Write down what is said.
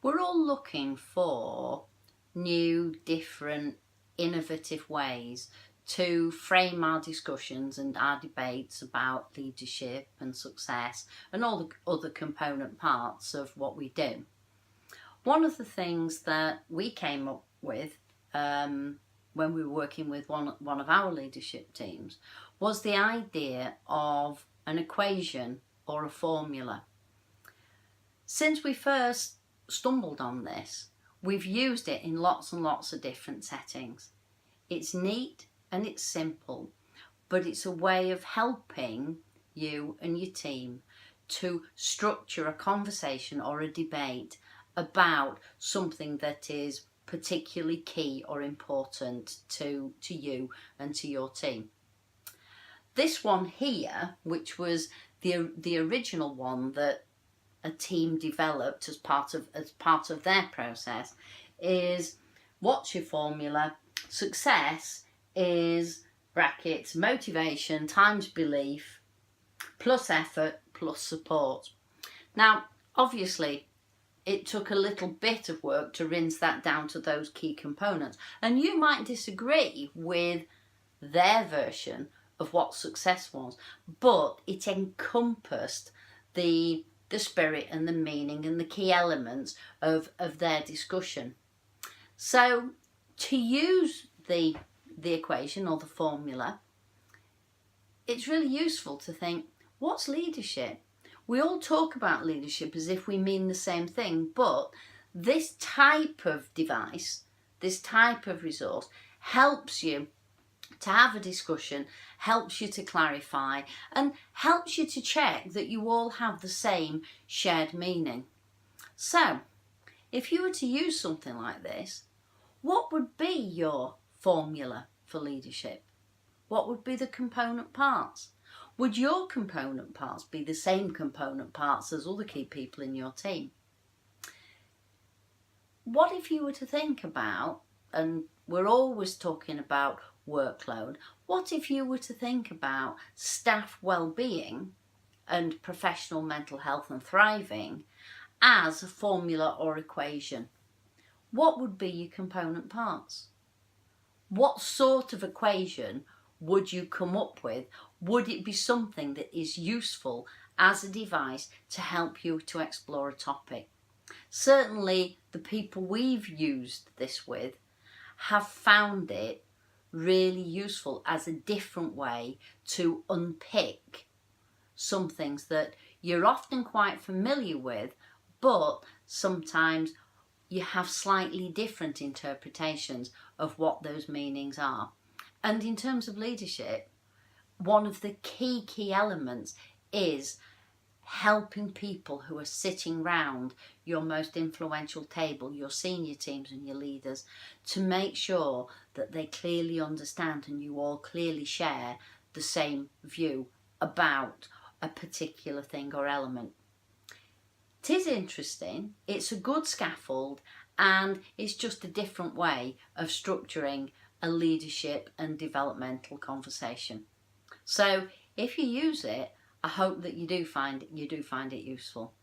We're all looking for new, different, innovative ways to frame our discussions and our debates about leadership and success and all the other component parts of what we do. One of the things that we came up with when we were working with one of our leadership teams was the idea of an equation or a formula. Since we first stumbled on this, we've used it in lots and lots of different settings. It's neat and it's simple, but it's a way of helping you and your team to structure a conversation or a debate about something that is particularly key or important to you and to your team. This one here, which was the original one that a team developed as part of their process, is what's your formula? Success is brackets motivation times belief plus effort plus support. Now, obviously, it took a little bit of work to rinse that down to those key components, and you might disagree with their version of what success was, but it encompassed the spirit and the meaning and the key elements of their discussion. So to use the equation or the formula, it's really useful to think, what's leadership? We all talk about leadership as if we mean the same thing, but this type of device, this type of resource helps you to have a discussion, helps you to clarify, and helps you to check that you all have the same shared meaning. So, if you were to use something like this, what would be your formula for leadership? What would be the component parts? Would your component parts be the same component parts as other key people in your team? What if you were to think about, and we're always talking about workload, what if you were to think about staff well-being and professional mental health and thriving as a formula or equation? What would be your component parts? What sort of equation would you come up with? Would it be something that is useful as a device to help you to explore a topic? Certainly the people we've used this with have found it really useful as a different way to unpick some things that you're often quite familiar with, but sometimes you have slightly different interpretations of what those meanings are. And in terms of leadership, one of the key elements is helping people who are sitting round your most influential table, your senior teams and your leaders, to make sure that they clearly understand and you all clearly share the same view about a particular thing or element. It is interesting, it's a good scaffold, and it's just a different way of structuring a leadership and developmental conversation. So if you use it, I hope that you do find it useful.